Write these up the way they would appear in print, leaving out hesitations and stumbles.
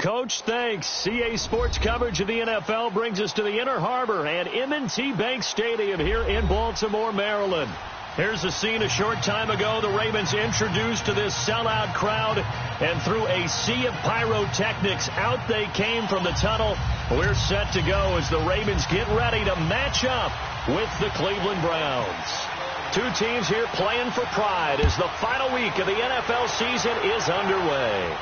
Coach, thanks. CA Sports coverage of the NFL brings us to the Inner Harbor and M&T Bank Stadium here in Baltimore, Maryland. Here's the scene a short time ago. The Ravens introduced to this sellout crowd, and through a sea of pyrotechnics, out they came from the tunnel. We're set to go as the Ravens get ready to match up with the Cleveland Browns. Two teams here playing for pride as the final week of the NFL season is underway.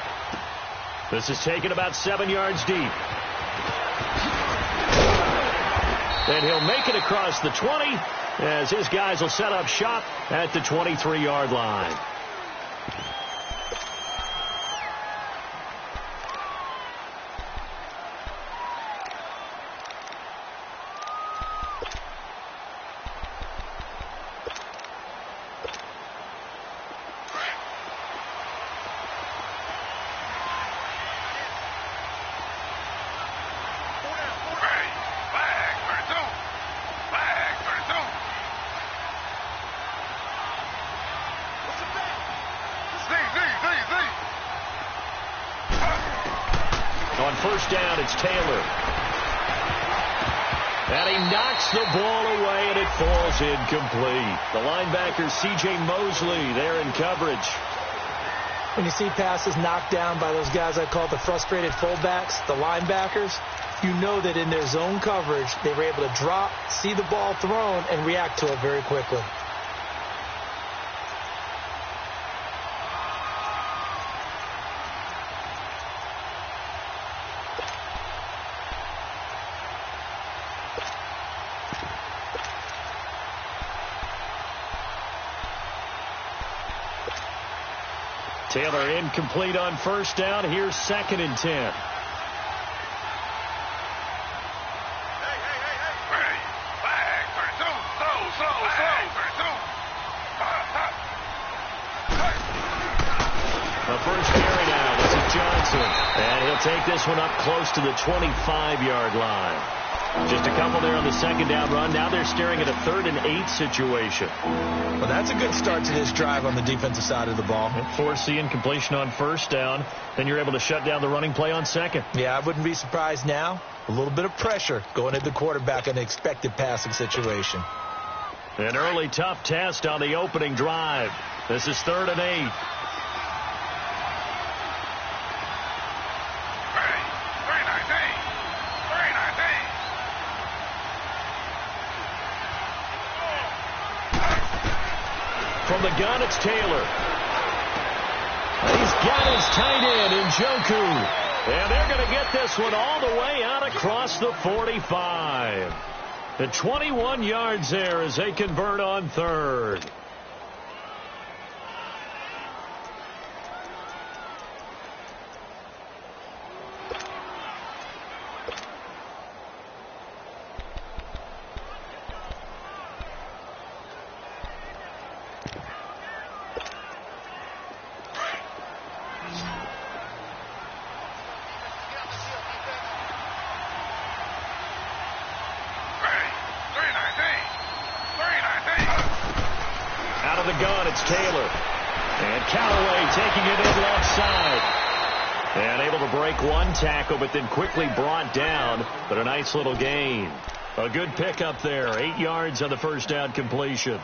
This is taken about 7 yards deep. And he'll make it across the 20 as his guys will set up shop at the 23-yard line. On first down, it's Taylor. And he knocks the ball away, and it falls incomplete. The linebacker, C.J. Mosley, there in coverage. When you see passes knocked down by those guys I call the frustrated fullbacks, the linebackers, you know that in their zone coverage, they were able to drop, see the ball thrown, and react to it very quickly. Taylor incomplete on first down. Here's 2nd and 10. The first carry now. This is Johnson. And he'll take this one up close to the 25-yard line. Just a couple there on the 2nd down run. Now they're staring at a 3rd and 8 situation. Well, that's a good start to this drive on the defensive side of the ball. Force incompletion on first down. Then you're able to shut down the running play on 2nd. Yeah, I wouldn't be surprised now. A little bit of pressure going at the quarterback in an expected passing situation. An early tough test on the opening drive. This is 3rd and 8. From the gun, it's Taylor. He's got his tight end in Njoku. And they're going to get this one all the way out across the 45. The 21 yards there as they convert on 3rd. It's Taylor. And Callaway taking it in left side. And able to break one tackle, but then quickly brought down. But a nice little gain. A good pickup there. 8 yards on the first down completion.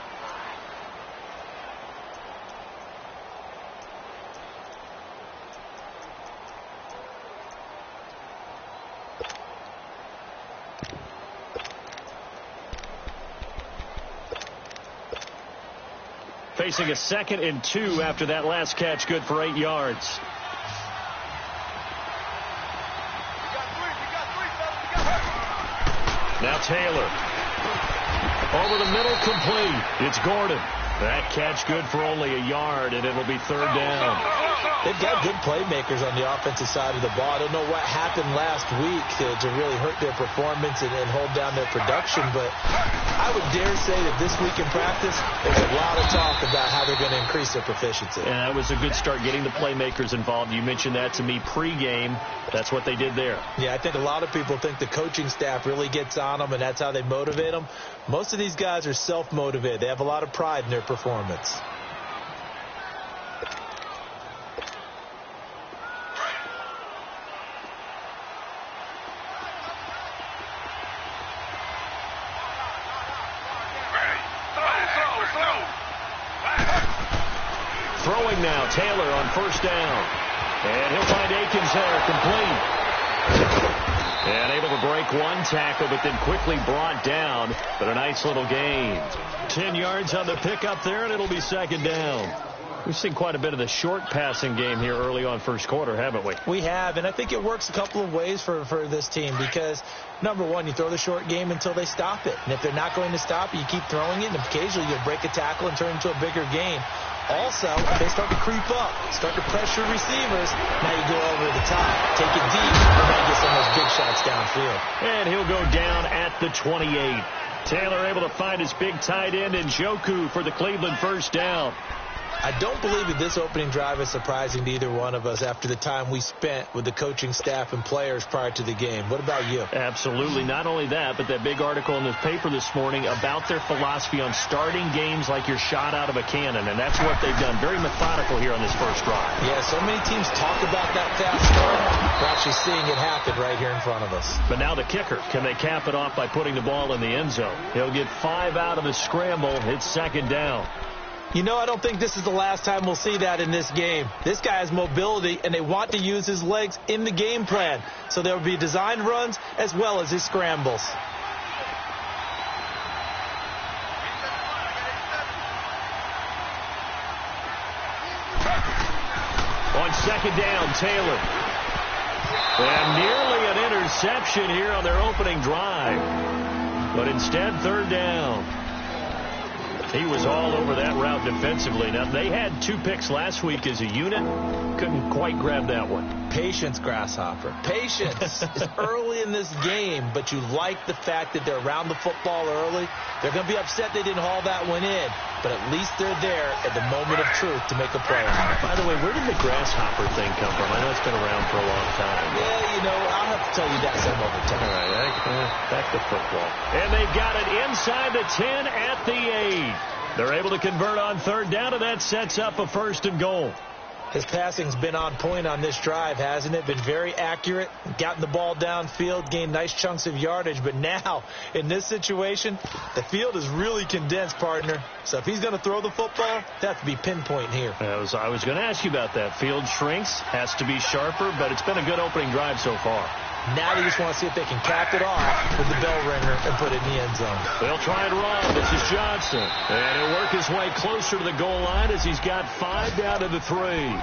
Facing a 2nd and 2 after that last catch, good for 8 yards. Now Taylor. Over the middle, complete. It's Gordon. That catch good for only a yard, and it'll be 3rd down. They've got good playmakers on the offensive side of the ball. I don't know what happened last week to really hurt their performance and hold down their production, but I would dare say that this week in practice, there's a lot of talk about how they're going to increase their proficiency. And that was a good start getting the playmakers involved. You mentioned that to me pregame. That's what they did there. Yeah, I think a lot of people think the coaching staff really gets on them, and that's how they motivate them. Most of these guys are self-motivated. They have a lot of pride in their performance. Throwing now, Taylor on first down. And he'll find Akins there, complete. And able to break one tackle, but then quickly brought down. But a nice little gain. 10 yards on the pickup there, and it'll be second down. We've seen quite a bit of the short passing game here early on first quarter, haven't we? We have, and I think it works a couple of ways for this team because, number one, you throw the short game until they stop it. And if they're not going to stop it, you keep throwing it, and occasionally you'll break a tackle and turn it into a bigger gain. Also, if they start to creep up, start to pressure receivers, now you go over the top, take it deep, and then get some of those big shots downfield. And he'll go down at the 28. Taylor able to find his big tight end Njoku for the Cleveland first down. I don't believe that this opening drive is surprising to either one of us after the time we spent with the coaching staff and players prior to the game. What about you? Absolutely. Not only that, but that big article in the paper this morning about their philosophy on starting games like you're shot out of a cannon, and that's what they've done. Very methodical here on this first drive. Yeah, so many teams talk about that fast start. We're actually seeing it happen right here in front of us. But now the kicker. Can they cap it off by putting the ball in the end zone? He'll get 5 out of the scramble. It's second down. You know, I don't think this is the last time we'll see that in this game. This guy has mobility, and they want to use his legs in the game plan. So there will be designed runs as well as his scrambles. On second down, Taylor. And nearly an interception here on their opening drive. But instead, third down. He was all over that route defensively. Now, they had 2 picks last week as a unit. Couldn't quite grab that one. Patience, Grasshopper. Patience. It's early in this game, but you like the fact that they're around the football early. They're going to be upset they didn't haul that one in, but at least they're there at the moment of truth to make a play on it. By the way, where did the Grasshopper thing come from? I know it's been around for a long time. Yeah, you know, I'll have to tell you that some other time. All right, back to football. And they've got it inside the 10 at the 8. They're able to convert on third down, and that sets up a first and goal. His passing's been on point on this drive, hasn't it? Been very accurate, gotten the ball downfield, gained nice chunks of yardage. But now, in this situation, the field is really condensed, partner. So if he's going to throw the football, that has to be pinpoint here. I was going to ask you about that. Field shrinks, has to be sharper, but it's been a good opening drive so far. Now they just want to see if they can cap it off with the bell ringer and put it in the end zone. They'll try and run. This is Johnson. And he'll work his way closer to the goal line as he's got 5 down to the 3.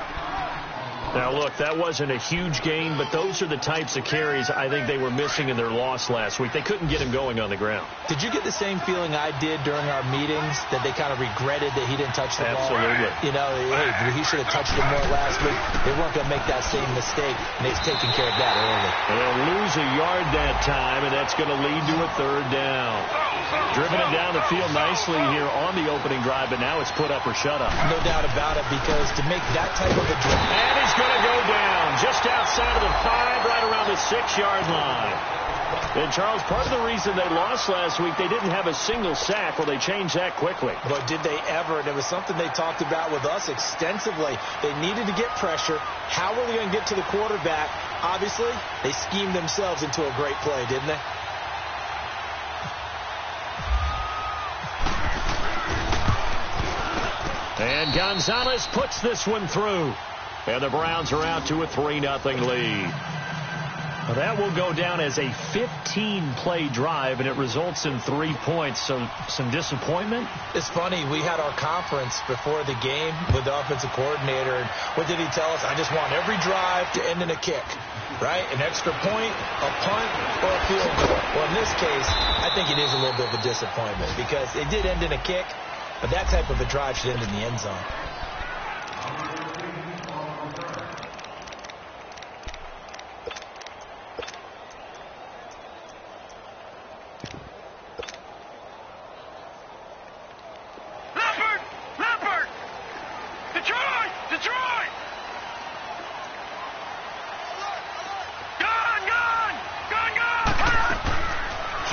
Now, look, that wasn't a huge gain, but those are the types of carries I think they were missing in their loss last week. They couldn't get him going on the ground. Did you get the same feeling I did during our meetings, that they kind of regretted that he didn't touch the ball? Absolutely. You know, hey, he should have touched it more last week. They weren't going to make that same mistake, and they've taken care of that early. They'll lose a yard that time, and that's going to lead to a third down. Driven it down the field nicely here on the opening drive, but now it's put up or shut up. No doubt about it, because to make that type of a drive. And he's going to go down just outside of the 5, right around the 6-yard line. And, Charles, part of the reason they lost last week, they didn't have a single sack. Well, they changed that quickly. But did they ever? And it was something they talked about with us extensively. They needed to get pressure. How were they going to get to the quarterback? Obviously, they schemed themselves into a great play, didn't they? And Gonzalez puts this one through. And the Browns are out to a 3-0 lead. Well, that will go down as a 15-play drive, and it results in 3 points. So some disappointment? It's funny. We had our conference before the game with the offensive coordinator. And what did he tell us? I just want every drive to end in a kick, right? An extra point, a punt, or a field goal. Well, in this case, I think it is a little bit of a disappointment because it did end in a kick, but that type of a drive should end in the end zone.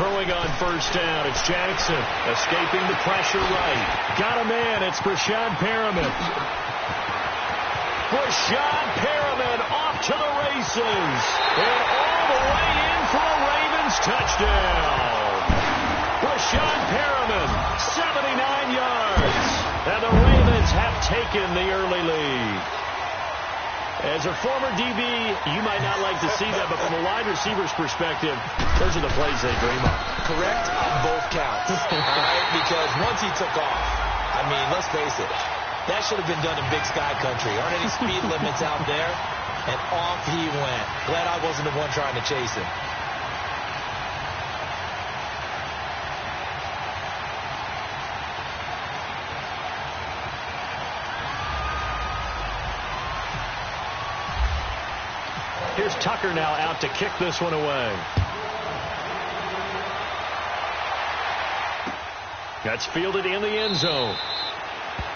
Throwing on first down, it's Jackson. Escaping the pressure right. Got a man, it's Brashad Perriman. Brashad Perriman off to the races. And all the way in for a Ravens touchdown. Brashad Perriman, 79 yards. And the Ravens have taken the early lead. As a former DB, you might not like to see that, but from a wide receiver's perspective, those are the plays they dream of. Correct on both counts. All right? Because once he took off, I mean, let's face it, that should have been done in Big Sky country. Aren't any speed limits out there? And off he went. Glad I wasn't the one trying to chase him. Here's Tucker now out to kick this one away. That's fielded in the end zone.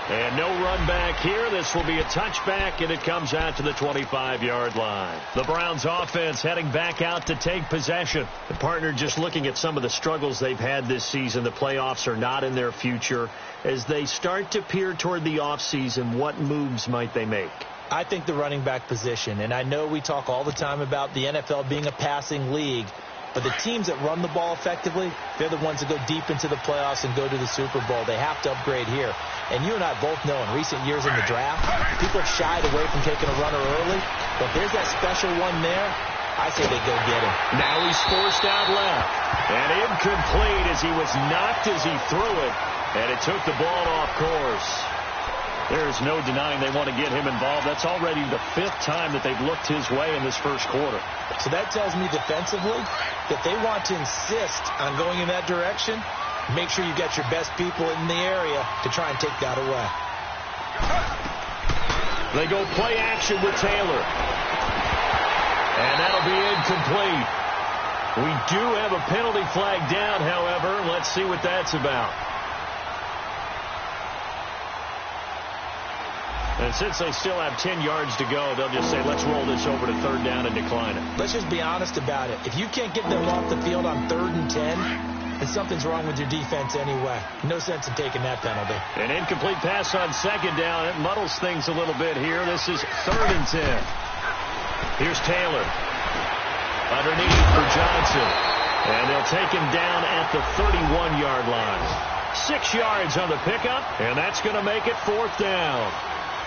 And no run back here. This will be a touchback, and it comes out to the 25-yard line. The Browns offense heading back out to take possession. The partner just looking at some of the struggles they've had this season. The playoffs are not in their future. As they start to peer toward the offseason, what moves might they make? I think the running back position, and I know we talk all the time about the NFL being a passing league, but the teams that run the ball effectively, they're the ones that go deep into the playoffs and go to the Super Bowl. They have to upgrade here. And you and I both know in recent years in the draft, people have shied away from taking a runner early, but if there's that special one there, I say they go get him. Now he's forced out left, and incomplete as he was knocked as he threw it, and it took the ball off course. There's no denying they want to get him involved. That's already the 5th time that they've looked his way in this first quarter. So that tells me defensively that they want to insist on going in that direction. Make sure you get your best people in the area to try and take that away. They go play action with Taylor. And that'll be incomplete. We do have a penalty flag down, however. Let's see what that's about. And since they still have 10 yards to go, they'll just say, let's roll this over to 3rd down and decline it. Let's just be honest about it. If you can't get them off the field on 3rd and 10, then something's wrong with your defense anyway. No sense in taking that penalty. An incomplete pass on 2nd down. It muddles things a little bit here. This is 3rd and 10. Here's Taylor. Underneath for Johnson. And they'll take him down at the 31-yard line. 6 yards on the pickup, and that's going to make it 4th down.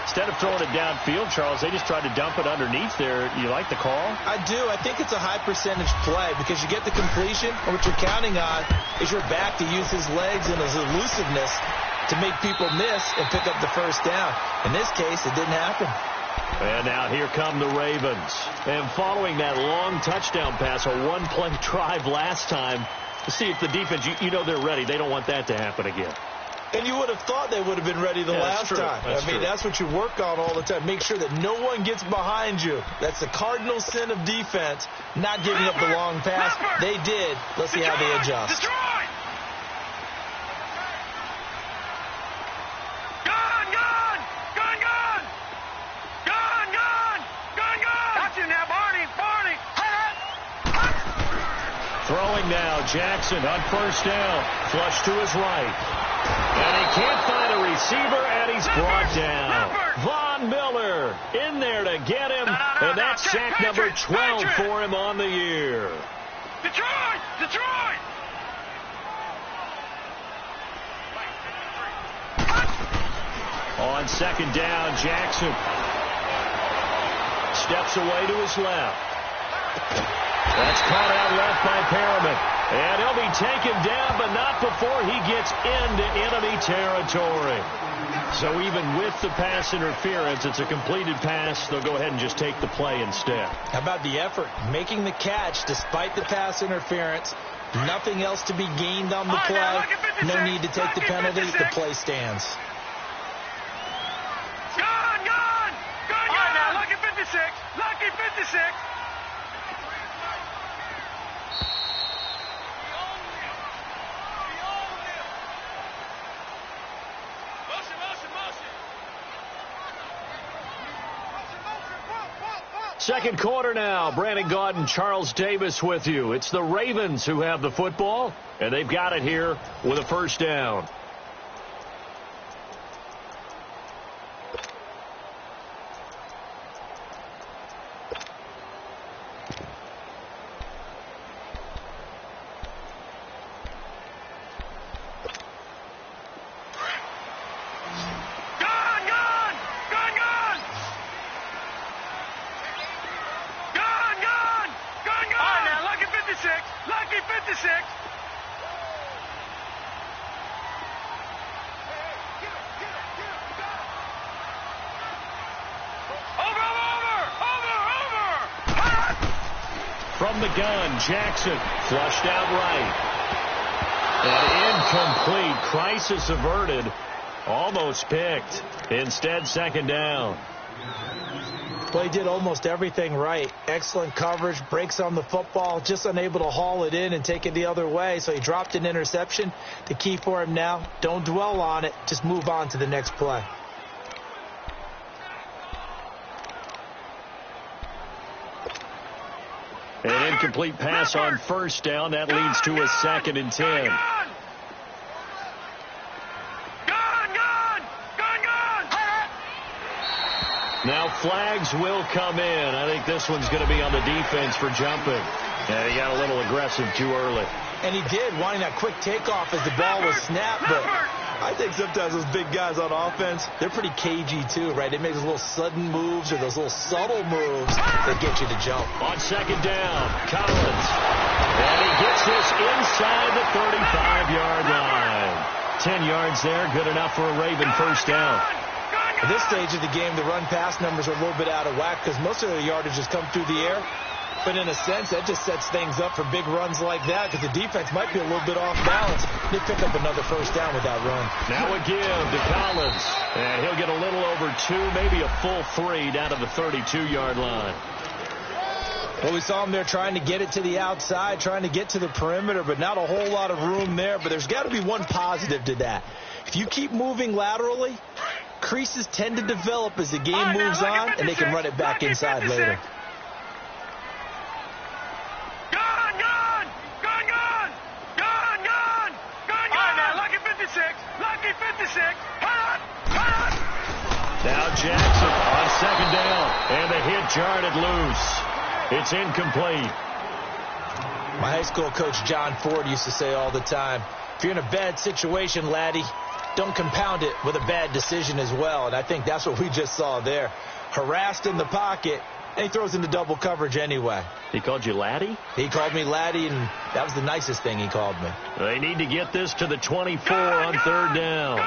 Instead of throwing it downfield, Charles, they just tried to dump it underneath there. You like the call? I do. I think it's a high percentage play because you get the completion, and what you're counting on is your back to use his legs and his elusiveness to make people miss and pick up the 1st down. In this case, it didn't happen. And now here come the Ravens. And following that long touchdown pass, a one-play drive last time, to see if the defense, you know they're ready. They don't want that to happen again. And you would have thought they would have been ready the last time. That's what you work on all the time. Make sure that no one gets behind you. That's the cardinal sin of defense, not giving up the long pass. They did. Let's see how they adjust. Throwing now, Jackson on 1st down. Flush to his right. And he can't find a receiver, and he's brought down. Von Miller in there to get him, and that's sack number 12 for him on the year. Detroit! On 2nd down, Jackson steps away to his left. That's caught out left by Perriman. And he'll be taken down, but not before he gets into enemy territory. So even with the pass interference, it's a completed pass. They'll go ahead and just take the play instead. How about the effort? Making the catch despite the pass interference. Nothing else to be gained on the play. No need to take the penalty. The play stands. Gone! All right, now, lucky 56. Lucky 56. Second quarter now. Brandon Gaud and Charles Davis with you. It's the Ravens who have the football, and they've got it here with a 1st down. From the gun, Jackson flushed out right. And incomplete. Crisis averted. Almost picked. Instead, second down. Well, he did almost everything right. Excellent coverage, breaks on the football, just unable to haul it in and take it the other way. So he dropped an interception. The key for him now, don't dwell on it. Just move on to the next play. An incomplete pass on first down. That leads to a 2nd and 10. Now flags will come in. I think this one's going to be on the defense for jumping. And he got a little aggressive too early. And he did, wanting that quick takeoff as the ball was snapped. But I think sometimes those big guys on offense, they're pretty cagey too, right? They make those little sudden moves or those little subtle moves that get you to jump. On second down, Collins. And he gets this inside the 35-yard line. 10 yards there, good enough for a Raven first down. At this stage of the game, the run-pass numbers are a little bit out of whack because most of the yardage has come through the air. But in a sense, that just sets things up for big runs like that because the defense might be a little bit off balance. They pick up another first down with that run. Now a give to Collins. And he'll get a little over 2, maybe a full 3 down to the 32-yard line. Well, we saw him there trying to get it to the outside, trying to get to the perimeter, but not a whole lot of room there. But there's got to be one positive to that. If you keep moving laterally, creases tend to develop as the game moves on, and they can run it back inside later. Now Jackson on second down, and the hit jarred loose. It's incomplete. My high school coach John Ford used to say all the time, if you're in a bad situation, laddie, don't compound it with a bad decision as well. And I think that's what we just saw there. Harassed in the pocket, and he throws into double coverage anyway. He called you laddie? He called me laddie, and that was the nicest thing he called me. They need to get this to the 24 on third down.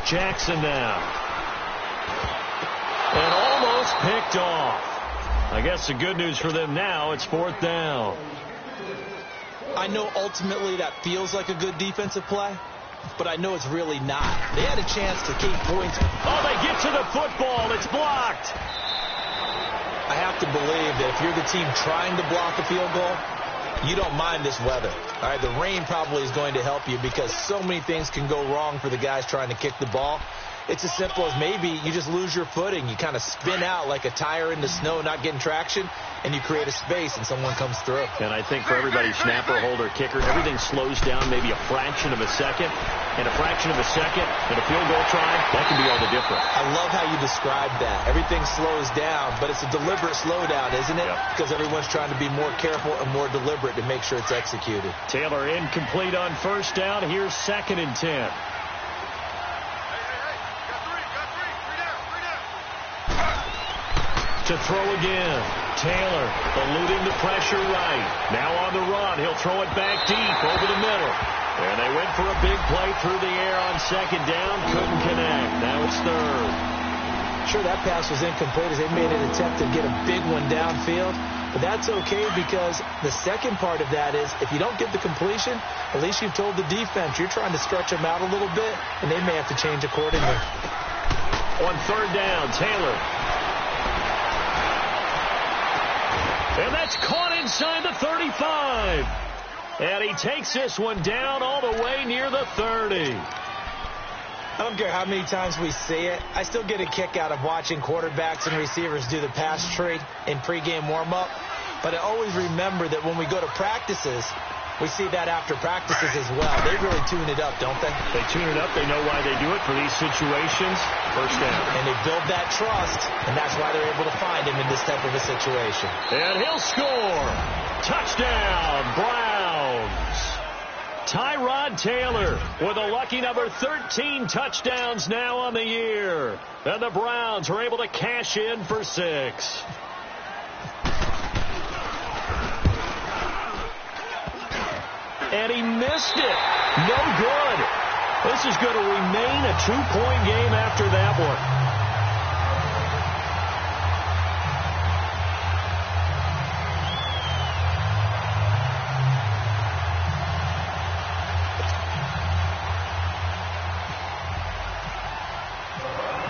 Jackson now. And almost picked off. I guess the good news for them now, it's fourth down. I know ultimately that feels like a good defensive play, but I know it's really not. They had a chance to keep points. Oh, they get to the football. It's blocked. I have to believe that if you're the team trying to block a field goal, you don't mind this weather. All right, the rain probably is going to help you because so many things can go wrong for the guys trying to kick the ball. It's as simple as maybe you just lose your footing. You kind of spin out like a tire in the snow, not getting traction, and you create a space and someone comes through. And I think for everybody, snapper, holder, kicker, everything slows down maybe a fraction of a second. And a fraction of a second and a field goal try, that can be all the difference. I love how you described that. Everything slows down, but it's a deliberate slowdown, isn't it? Yep. Because everyone's trying to be more careful and more deliberate to make sure it's executed. Taylor incomplete on first down. Here's 2nd and 10. To throw again. Taylor eluding the pressure right. Now on the run. He'll throw it back deep over the middle. And they went for a big play through the air on second down. Couldn't connect. Now it's third. Sure, that pass was incomplete as they made an attempt to get a big one downfield. But that's okay because the second part of that is if you don't get the completion, at least you've told the defense you're trying to stretch them out a little bit, and they may have to change accordingly. On third down, Taylor. And that's caught inside the 35. And he takes this one down all the way near the 30. I don't care how many times we see it. I still get a kick out of watching quarterbacks and receivers do the pass tree in pregame warm-up. But I always remember that when we go to practices, we see that after practices as well. They really tune it up, don't they? They tune it up. They know why they do it for these situations. First down. And they build that trust, and that's why they're able to find him in this type of a situation. And he'll score. Touchdown, Browns. Tyrod Taylor with a lucky number 13 touchdowns now on the year. And the Browns are able to cash in for 6. And he missed it. No good. This is going to remain a 2-point game after that one.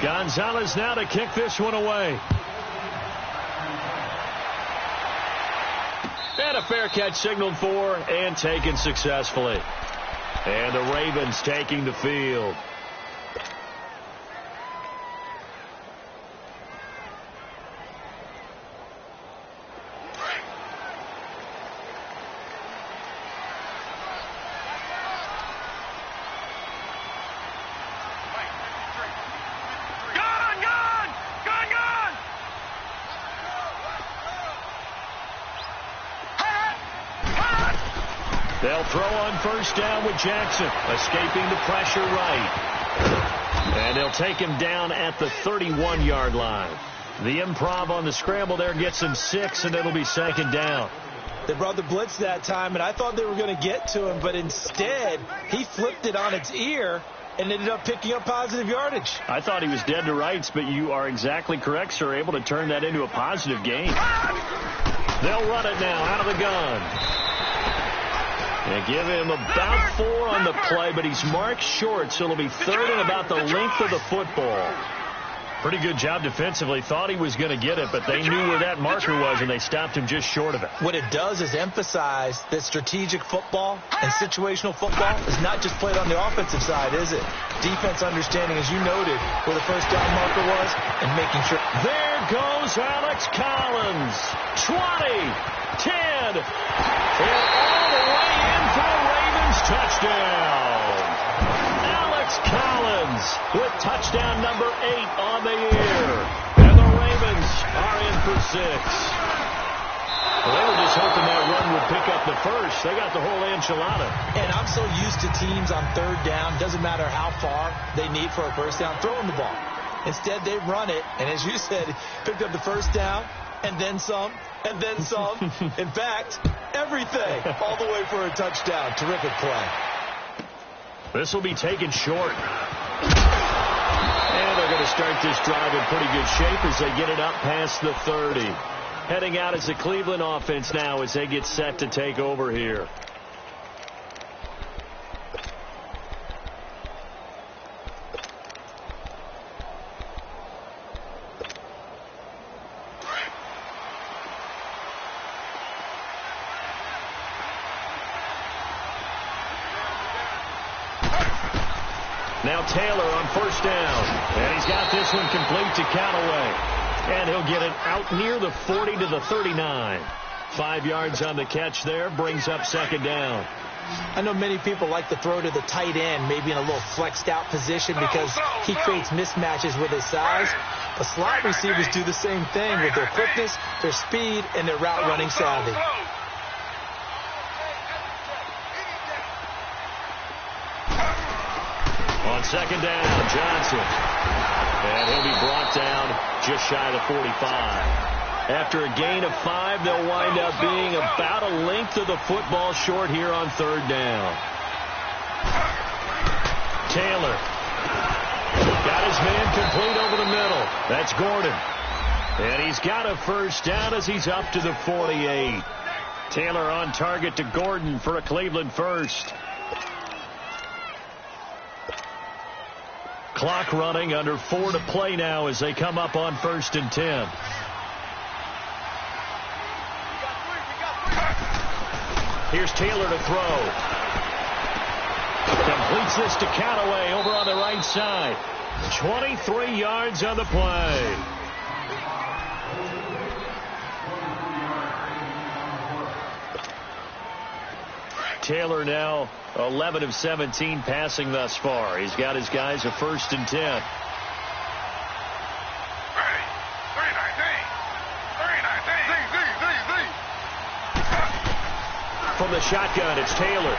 Gonzalez now to kick this one away. And a fair catch signaled for and taken successfully. And the Ravens taking the field. They'll throw on first down with Jackson, escaping the pressure right. And they'll take him down at the 31-yard line. The improv on the scramble there gets him 6, and it'll be second down. They brought the blitz that time, and I thought they were going to get to him, but instead he flipped it on its ear and ended up picking up positive yardage. I thought he was dead to rights, but you are exactly correct, sir, able to turn that into a positive gain. They'll run it now out of the gun. And give him about 4 on the play, but he's marked short, so it'll be third and about the length of the football. Pretty good job defensively. Thought he was going to get it, but they knew where that marker was, and they stopped him just short of it. What it does is emphasize that strategic football and situational football is not just played on the offensive side, is it? Defense understanding, as you noted, where the first down marker was and making sure. There goes Alex Collins. 20, 10, and all the way in for a Ravens touchdown. Alex Collins with touchdown number 8 on the year. And the Ravens are in for 6. Well, they were just hoping that run would pick up the first. They got the whole enchilada. And I'm so used to teams on third down, doesn't matter how far they need for a first down, throwing the ball. Instead, they run it, and as you said, picked up the first down, and then some, and then some. In fact, everything, all the way for a touchdown. Terrific play. This will be taken short. And they're going to start this drive in pretty good shape as they get it up past the 30. Heading out as the Cleveland offense now as they get set to take over here. Now Taylor on first down. And he's got this one complete to Callaway. And he'll get it out near the 40 to the 39. 5 yards on the catch there. Brings up second down. I know many people like to throw to the tight end, maybe in a little flexed out position because he creates mismatches with his size. But slot receivers do the same thing with their quickness, their speed, and their route running savvy. On second down, Johnson. And he'll be brought down just shy of the 45. After a gain of 5, they'll wind up being about a length of the football short here on third down. Taylor. Got his man complete over the middle. That's Gordon. And he's got a first down as he's up to the 48. Taylor on target to Gordon for a Cleveland first. Clock running, under 4 to play now as they come up on first and 10. Here's Taylor to throw. Completes this to Callaway over on the right side. 23 yards on the play. Taylor now 11 of 17 passing thus far. He's got his guys a first and 10. From the shotgun, it's Taylor.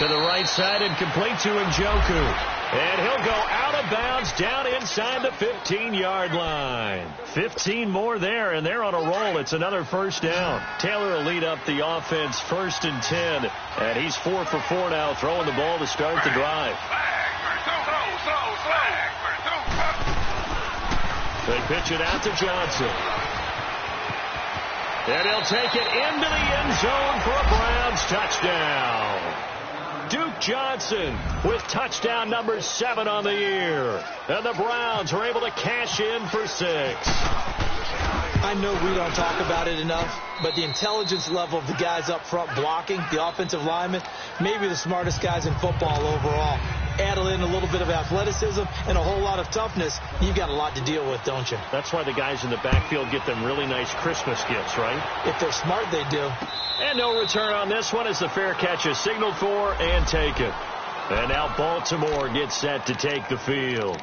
To the right side and complete to Njoku. And he'll go out of bounds down inside the 15-yard line. 15 more there, and they're on a roll. It's another first down. Taylor will lead up the offense 1st and 10. And he's 4 for 4 now, throwing the ball to start the drive. They pitch it out to Johnson. And he'll take it into the end zone for a Browns touchdown. Duke Johnson with touchdown number 7 on the year. And the Browns are able to cash in for 6. I know we don't talk about it enough, but the intelligence level of the guys up front blocking, the offensive linemen, maybe the smartest guys in football overall. Add in a little bit of athleticism and a whole lot of toughness, you've got a lot to deal with, don't you? That's why the guys in the backfield get them really nice Christmas gifts, right? If they're smart, they do. And no return on this one as the fair catch is signaled for and taken. And now Baltimore gets set to take the field.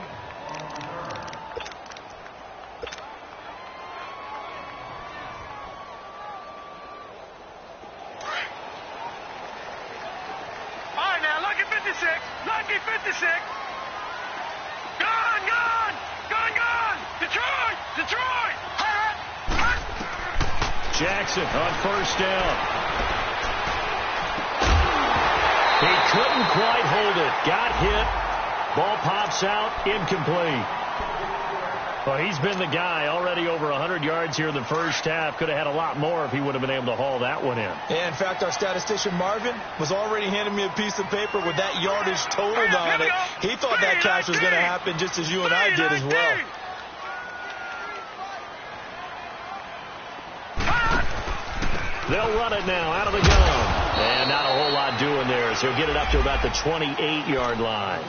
Lucky 56. Gone. Detroit. Jackson on first down. He couldn't quite hold it. Got hit. Ball pops out. Incomplete. Well, he's been the guy already over 100 yards here in the first half. Could have had a lot more if he would have been able to haul that one in. Yeah, in fact, our statistician Marvin was already handing me a piece of paper with that yardage totaled on it. He thought that catch was going to happen just as you and I did as well. They'll run it now out of the gun. And not a whole lot doing there, so he'll get it up to about the 28-yard line.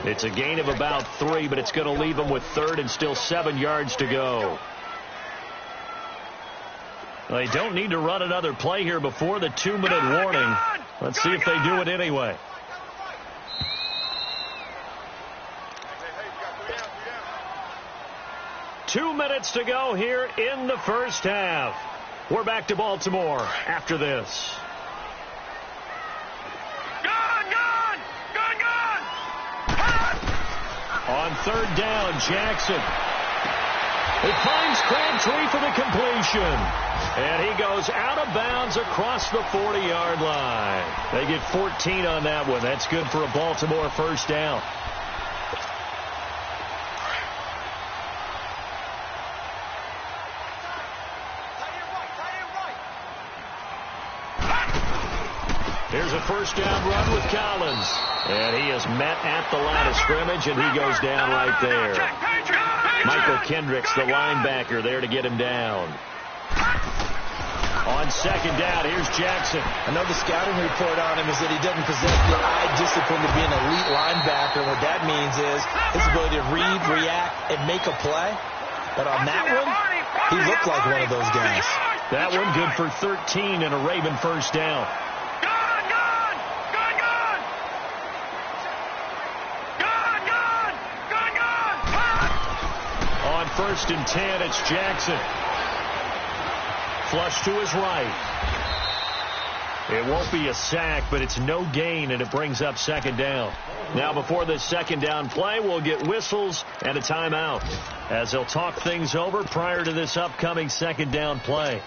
It's a gain of about 3, but it's going to leave him with 3rd and still 7 yards to go. They don't need to run another play here before the 2-minute warning. Let's see if they do it anyway. Two minutes to go here in the first half. We're back to Baltimore after this. On third down, Jackson. He finds Crabtree for the completion. And he goes out of bounds across the 40-yard line. They get 14 on that one. That's good for a Baltimore first down. Here's a first down run with Collins. And he is met at the line of scrimmage, and he goes down right there. Michael Kendricks, the linebacker, there to get him down. On second down, here's Jackson. I know the scouting report on him is that he doesn't possess the eye discipline to be an elite linebacker. What that means is his ability to read, react, and make a play. But on that one, he looked like one of those guys. That one good for 13 and a Raven first down. On 1st and 10, it's Jackson. Flush to his right. It won't be a sack, but it's no gain, and it brings up second down. Now, before this second down play, we'll get whistles and a timeout as they'll talk things over prior to this upcoming second down play.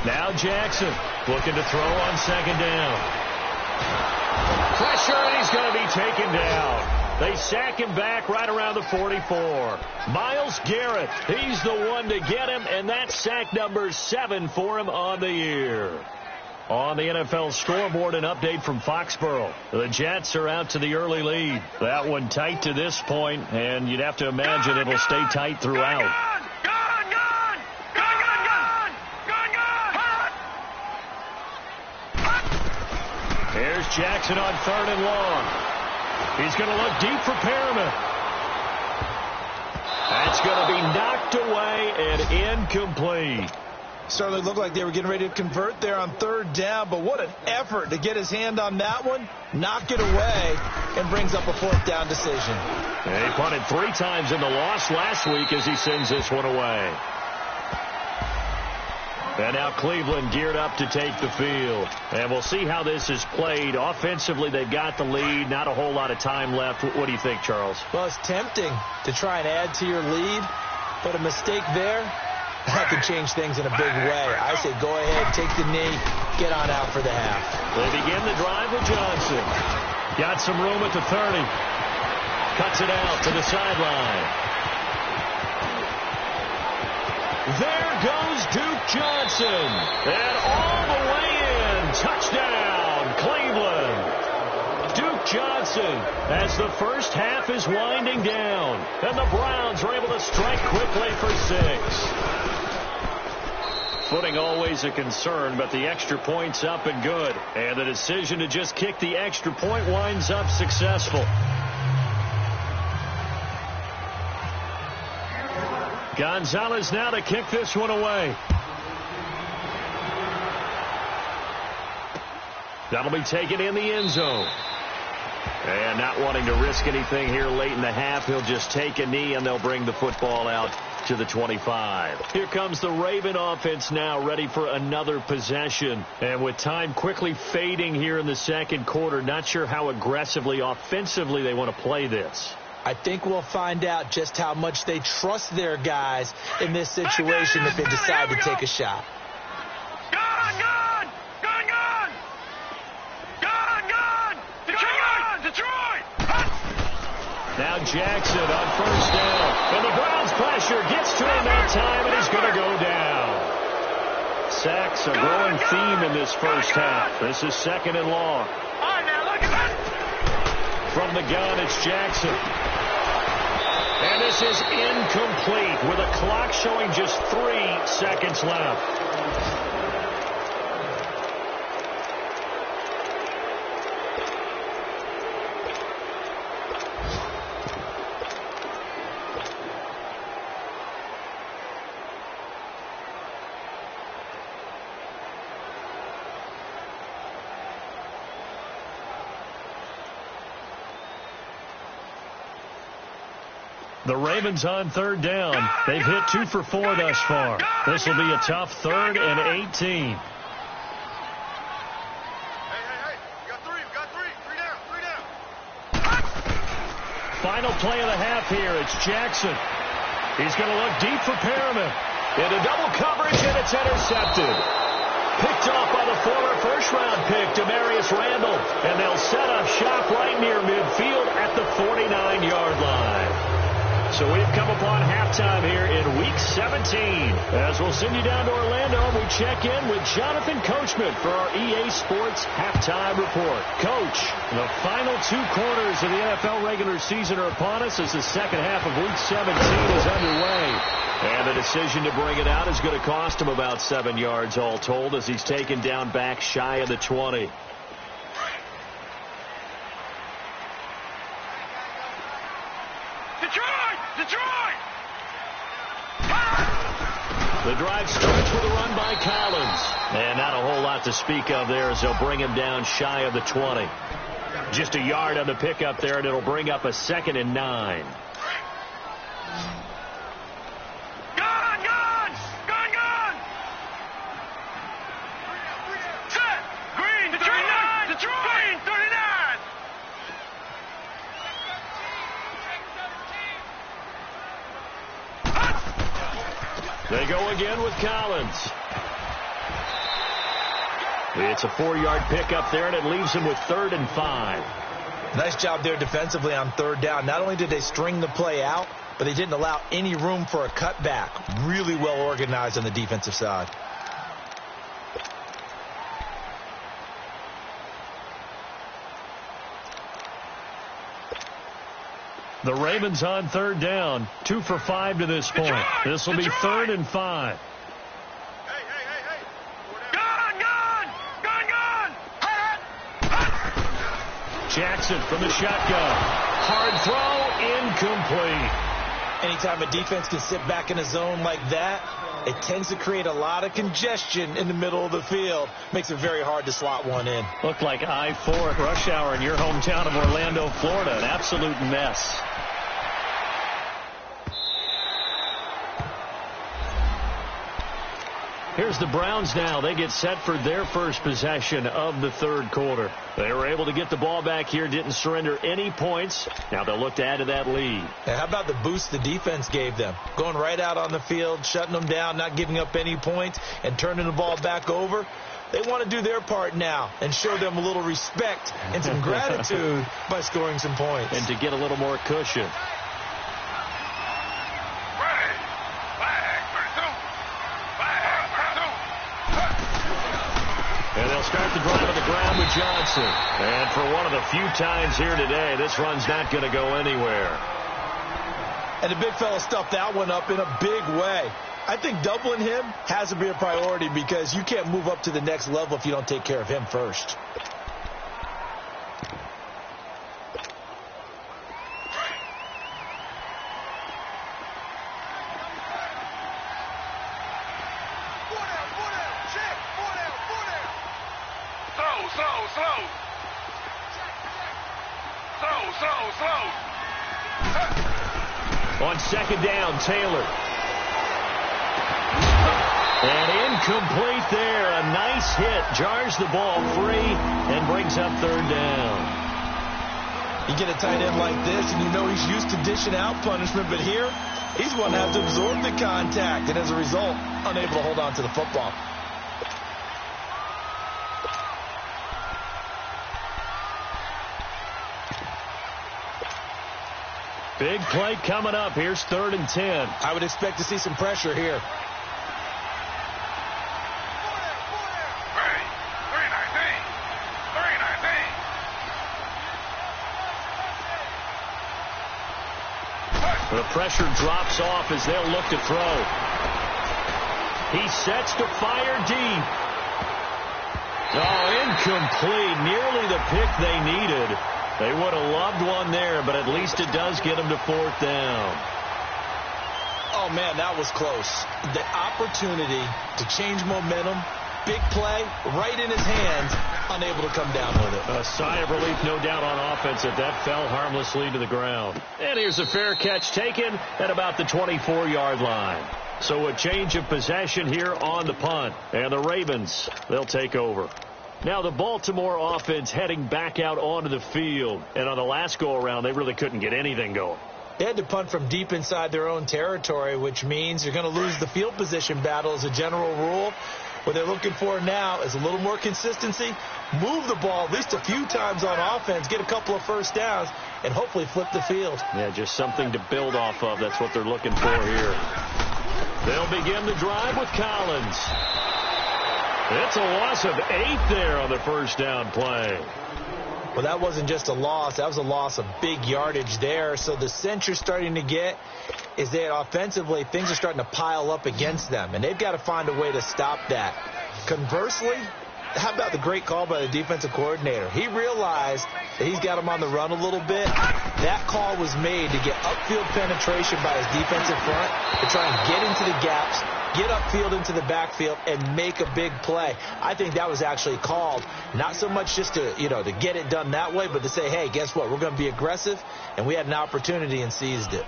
Now Jackson looking to throw on second down. Pressure, and he's going to be taken down. They sack him back right around the 44. Myles Garrett, he's the one to get him, and that's sack number 7 for him on the year. On the NFL scoreboard, an update from Foxborough. The Jets are out to the early lead. That one tight to this point, and you'd have to imagine it'll stay tight throughout. Here's Jackson on 3rd and long. He's going to look deep for Perriman. That's It's going to be knocked away and incomplete. Certainly looked like they were getting ready to convert there on third down, but what an effort to get his hand on that one, knock it away, and brings up a fourth down decision. He punted 3 times in the loss last week as he sends this one away. And now Cleveland geared up to take the field. And we'll see how this is played. Offensively, they've got the lead. Not a whole lot of time left. What do you think, Charles? Well, it's tempting to try and add to your lead, but a mistake there, that could change things in a big way. I say go ahead, take the knee, get on out for the half. They begin the drive with Johnson. Got some room at the 30. Cuts it out to the sideline. There goes Duke Johnson. And all the way in. Touchdown, Cleveland. Duke Johnson as the first half is winding down. And the Browns are able to strike quickly for 6. Footing always a concern, but the extra point's up and good. And the decision to just kick the extra point winds up successful. Gonzalez now to kick this one away. That'll be taken in the end zone. And not wanting to risk anything here late in the half, he'll just take a knee and they'll bring the football out to the 25. Here comes the Raven offense now, ready for another possession. And with time quickly fading here in the second quarter, not sure how aggressively, offensively they want to play this. I think we'll find out just how much they trust their guys in this situation if they decide to take a shot. Now Jackson on first down. And the Browns pressure gets to him that time, and he's going to go down. Sacks a growing theme in this first half. This is second and long. From the gun, it's Jackson. And this is incomplete with a clock showing just 3 seconds left. The Ravens on third down. They've hit 2 for 4 thus far. This will be a tough 3rd and 18. Hey, you got 3, you got 3. 3 down. Final play of the half here. It's Jackson. He's going to look deep for Perriman. Into double coverage, and it's intercepted. Picked off by the former first-round pick, Demarius Randall. And they'll set up shop right near midfield at the 49-yard line. So we've come upon halftime here in Week 17. As we'll send you down to Orlando, we check in with Jonathan Coachman for our EA Sports Halftime Report. Coach, the final 2 quarters of the NFL regular season are upon us as the second half of Week 17 is underway. And the decision to bring it out is going to cost him about 7 yards all told as he's taken down back shy of the 20. The drive starts with a run by Collins. And not a whole lot to speak of there as they'll bring him down shy of the 20. Just a yard on the pickup there, and it'll bring up a 2nd and 9. Set! Green, Detroit! Green, 39! They go again with Collins. It's a 4-yard pickup there, and it leaves him with 3rd and 5. Nice job there defensively on third down. Not only did they string the play out, but they didn't allow any room for a cutback. Really well organized on the defensive side. The Ravens on third down. 2 for 5 to this point. This will be 3rd and 5. Hey! Gun! Jackson from the shotgun. Hard throw, incomplete. Anytime a defense can sit back in a zone like that, it tends to create a lot of congestion in the middle of the field. Makes it very hard to slot one in. Looked like I-4 at rush hour in your hometown of Orlando, Florida. An absolute mess. Here's the Browns now. They get set for their first possession of the third quarter. They were able to get the ball back here, didn't surrender any points. Now they'll look to add to that lead. Now, how about the boost the defense gave them? Going right out on the field, shutting them down, not giving up any points, and turning the ball back over. They want to do their part now and show them a little respect and some gratitude by scoring some points. And to get a little more cushion. And they'll start the drive on the ground with Johnson. And for one of the few times here today, this run's not going to go anywhere. And the big fella stuffed that one up in a big way. I think doubling him has to be a priority because you can't move up to the next level if you don't take care of him first. On second down, Taylor. And incomplete there. A nice hit. Jars the ball free and brings up third down. You get a tight end like this, and you know he's used to dishing out punishment, but here, he's going to have to absorb the contact, and as a result, unable to hold on to the football. Big play coming up. Here's 3rd and 10. I would expect to see some pressure here. The pressure drops off as they'll look to throw. He sets to fire deep. Oh, incomplete. Nearly the pick they needed. They would have loved one there, but at least it does get them to 4th down. Oh, man, that was close. The opportunity to change momentum, big play, right in his hands, unable to come down with it. A sigh of relief, no doubt, on offense that fell harmlessly to the ground. And here's a fair catch taken at about the 24-yard line. So a change of possession here on the punt. And the Ravens, they'll take over. Now the Baltimore offense heading back out onto the field. And on the last go-around, they really couldn't get anything going. They had to punt from deep inside their own territory, which means you're going to lose the field position battle as a general rule. What they're looking for now is a little more consistency, move the ball at least a few times on offense, get a couple of first downs, and hopefully flip the field. Yeah, just something to build off of. That's what they're looking for here. They'll begin the drive with Collins. It's a loss of 8 there on the first down play. Well, that wasn't just a loss. That was a loss of big yardage there. So the sense you're starting to get is that offensively things are starting to pile up against them, and they've got to find a way to stop that. Conversely, how about the great call by the defensive coordinator? He realized that he's got him on the run a little bit. That call was made to get upfield penetration by his defensive front to try and get into the gaps, get upfield into the backfield, and make a big play. I think that was actually called not so much just to, to get it done that way, but to say, hey, guess what? We're going to be aggressive, and we had an opportunity and seized it.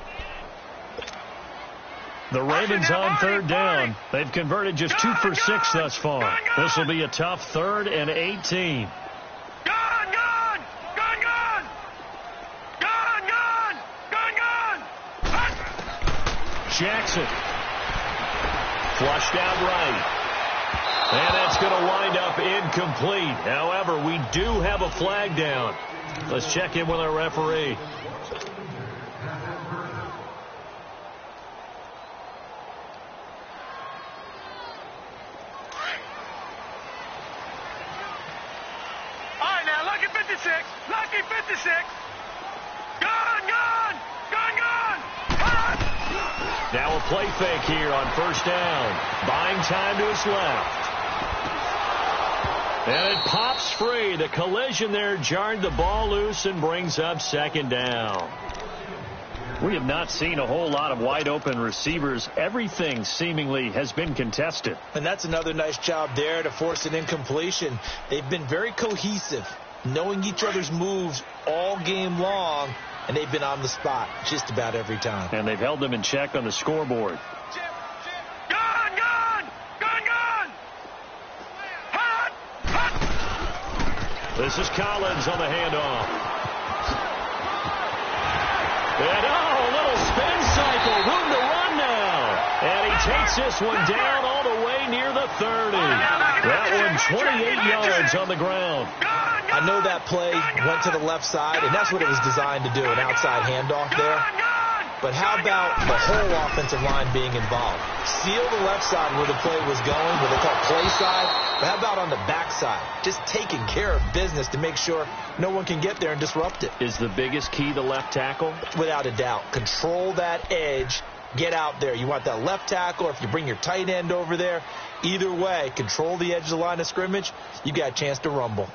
The Ravens on 3rd down. They've converted just 2 for 6 thus far. This will be a tough 3rd and 18. Jackson. Flushed out right. And that's going to wind up incomplete. However, we do have a flag down. Let's check in with our referee. Lucky 56. Gone. Now a play fake here on 1st down. Buying time to his left. And it pops free. The collision there jarred the ball loose and brings up 2nd down. We have not seen a whole lot of wide-open receivers. Everything seemingly has been contested. And that's another nice job there to force an incompletion. They've been very cohesive, knowing each other's moves all game long, and they've been on the spot just about every time. And they've held them in check on the scoreboard. Gun, gun! Gun, gun! Hot! Hot! This is Collins on the handoff. And a little spin cycle, room to run now. And he takes this one down all the way near the 30. That one 28 yards on the ground. I know that play went to the left side, and that's what it was designed to do, an outside handoff there. But how about the whole offensive line being involved? Seal the left side where the play was going, what they call play side. But how about on the back side? Just taking care of business to make sure no one can get there and disrupt it. Is the biggest key the left tackle? Without a doubt. Control that edge. Get out there. You want that left tackle, or if you bring your tight end over there, either way, control the edge of the line of scrimmage, you got a chance to rumble.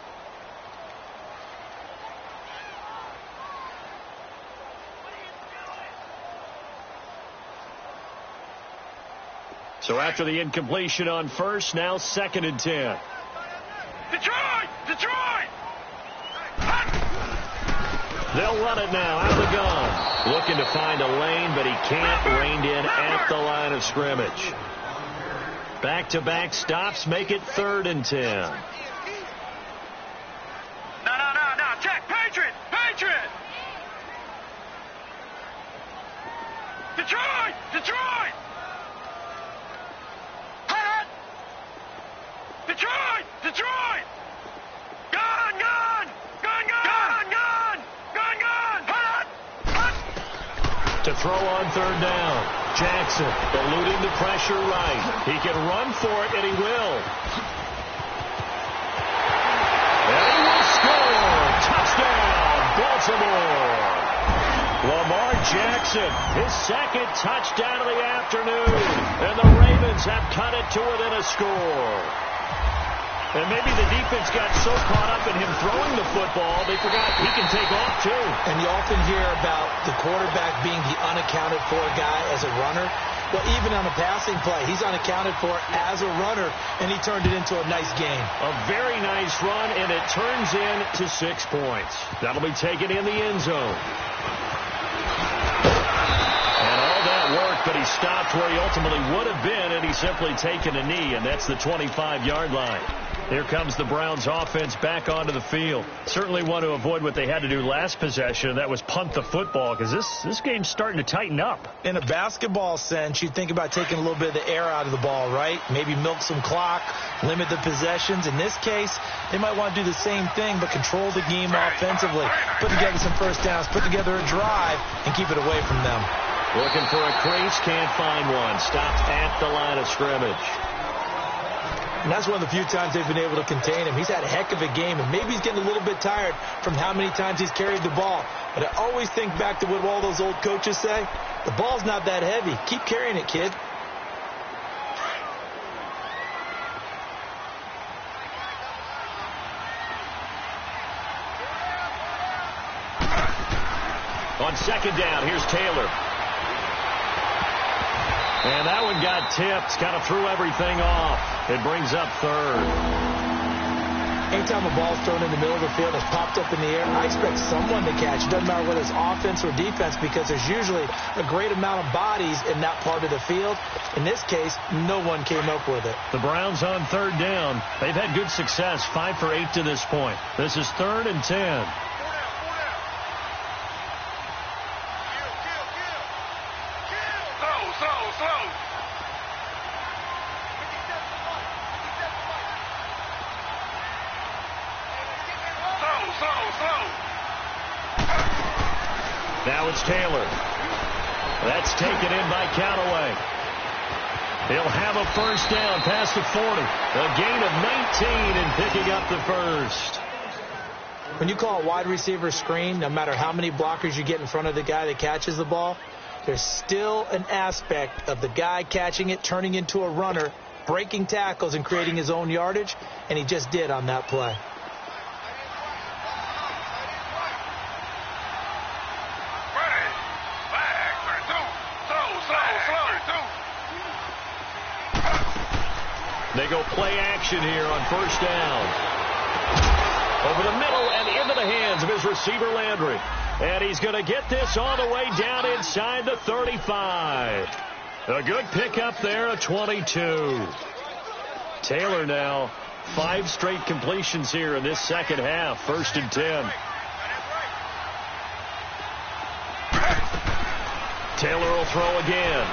So after the incompletion on first, now 2nd and 10. Detroit! Detroit! They'll run it now out of the gun. Looking to find a lane, but he can't. Reined in at the line of scrimmage. Back-to-back stops make it 3rd and 10. No. Check. Patriot! Patriot! Detroit! Detroit! Hot! Detroit! Detroit! Gun, gun! Gun, gun! Gun, gun! Gun, gun! Hot! Hot! To throw on 3rd down. Jackson eluding the pressure right. He can run for it, and he will. And he will score. Touchdown, Baltimore. Lamar Jackson, his 2nd touchdown of the afternoon. And the Ravens have cut it to within a score. And maybe the defense got so caught up in him throwing the football, they forgot he can take off too. And you often hear about the quarterback being the unaccounted for guy as a runner. Well, even on a passing play, he's unaccounted for as a runner, and he turned it into a nice game. A very nice run, and it turns into 6 points. That'll be taken in the end zone. And all that work, but he stopped where he ultimately would have been, and he's simply taken a knee, and that's the 25-yard line. Here comes the Browns offense back onto the field. Certainly want to avoid what they had to do last possession. That was punt the football, because this game's starting to tighten up. In a basketball sense, you think about taking a little bit of the air out of the ball, right? Maybe milk some clock, limit the possessions. In this case, they might want to do the same thing, but control the game offensively. Put together some first downs, put together a drive, and keep it away from them. Looking for a crease, can't find one. Stopped at the line of scrimmage. And that's one of the few times they've been able to contain him. He's had a heck of a game, and maybe he's getting a little bit tired from how many times he's carried the ball. But I always think back to what all those old coaches say. The ball's not that heavy. Keep carrying it, kid. On 2nd down, here's Taylor. And that one got tipped. Kind of threw everything off. It brings up 3rd. Anytime a ball's thrown in the middle of the field that's popped up in the air, I expect someone to catch. It doesn't matter whether it's offense or defense, because there's usually a great amount of bodies in that part of the field. In this case, no one came up with it. The Browns on 3rd down. They've had good success, 5 for 8 to this point. This is 3rd and 10. Now it's Taylor. That's taken in by Callaway. He'll have a first down past the 40. A gain of 19 and picking up the first. When you call a wide receiver screen, no matter how many blockers you get in front of the guy that catches the ball, there's still an aspect of the guy catching it, turning into a runner, breaking tackles and creating his own yardage, and he just did on that play. They go play action here on first down. Over the middle and into the hands of his receiver, Landry. And he's going to get this all the way down inside the 35. A good pickup there, a 22. Taylor now, 5 straight completions here in this second half. 1st and 10. Taylor will throw again.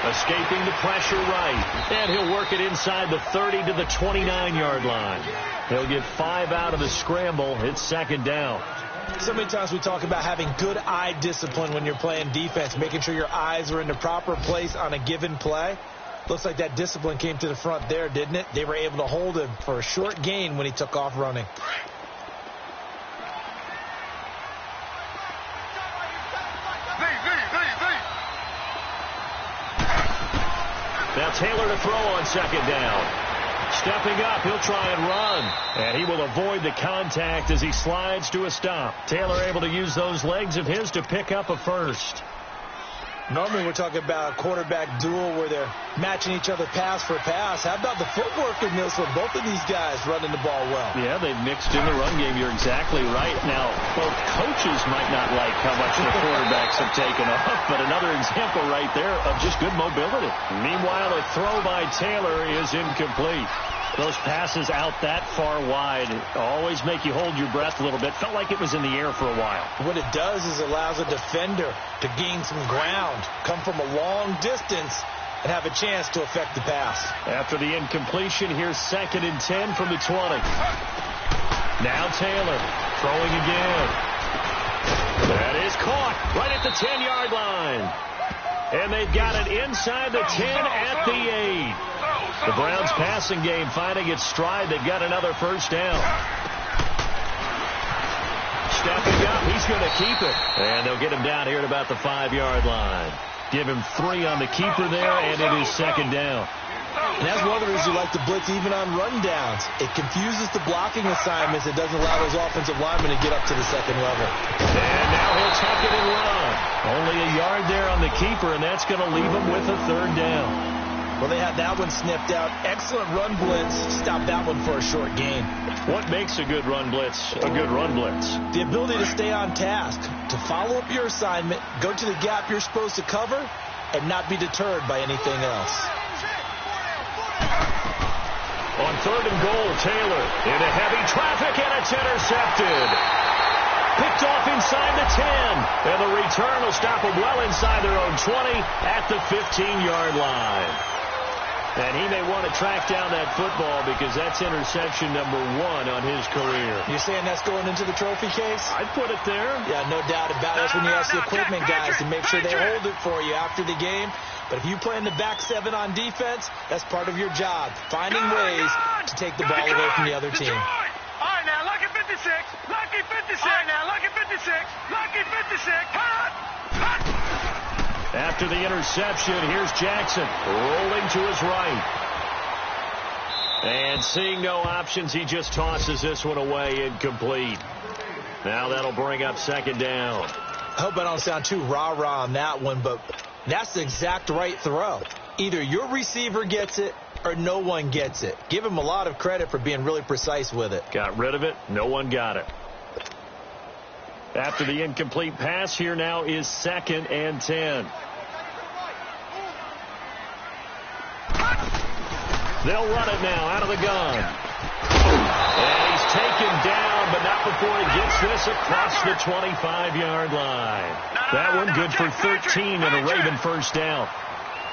Escaping the pressure right. And he'll work it inside the 30 to the 29-yard line. He'll get 5 out of the scramble. It's 2nd down. So many times we talk about having good eye discipline when you're playing defense, making sure your eyes are in the proper place on a given play. Looks like that discipline came to the front there, didn't it? They were able to hold him for a short gain when he took off running. Now Taylor to throw on 2nd down. Stepping up, he'll try and run. And he will avoid the contact as he slides to a stop. Taylor able to use those legs of his to pick up a first. Normally we're talking about a quarterback duel where they're matching each other pass for pass. How about the footwork in this one? Both of these guys running the ball well. Yeah, they've mixed in the run game. You're exactly right. Now, both coaches might not like how much the quarterbacks have taken off, but another example right there of just good mobility. Meanwhile, a throw by Taylor is incomplete. Those passes out that far wide always make you hold your breath a little bit. Felt like it was in the air for a while. What it does is allows a defender to gain some ground, come from a long distance, and have a chance to affect the pass. After the incompletion, here's 2nd and 10 from the 20. Now Taylor throwing again. That is caught right at the 10-yard line. And they've got it inside the 10 at the 8. The Browns passing game finding its stride. They've got another first down. Stepping up, he's going to keep it. And they'll get him down here at about the 5-yard line. Give him 3 on the keeper there, and it is 2nd down. And that's one of the reasons you like to blitz even on rundowns. It confuses the blocking assignments. It doesn't allow those offensive linemen to get up to the 2nd level. And now he'll tuck it and run. Only a yard there on the keeper, and that's going to leave him with a 3rd down. Well, they had that one snipped out. Excellent run blitz. Stop that one for a short gain. What makes a good run blitz a good run blitz? The ability to stay on task, to follow up your assignment, go to the gap you're supposed to cover, and not be deterred by anything else. On 3rd and goal, Taylor into heavy traffic, and it's intercepted. Picked off inside the 10. And the return will stop them well inside their own 20 at the 15-yard line. And he may want to track down that football because that's interception number 1 on his career. You're saying that's going into the trophy case? I'd put it there. Yeah, no doubt about it. That's when you ask the equipment guys to make sure they hold it for you after the game. But if you play in the back 7 on defense, that's part of your job, finding ways to take the ball away from the other team. All right, now, lucky 56. Lucky 56. All right, now, lucky 56. Lucky 56. Hut! After the interception, here's Jackson rolling to his right. And seeing no options, he just tosses this one away, incomplete. Now that'll bring up 2nd down. I hope I don't sound too rah-rah on that one, but that's the exact right throw. Either your receiver gets it or no one gets it. Give him a lot of credit for being really precise with it. Got rid of it. No one got it. After the incomplete pass, here now is 2nd and 10. They'll run it now out of the gun. And he's taken down, but not before he gets this across the 25-yard line. That one good for 13 and a Raven first down.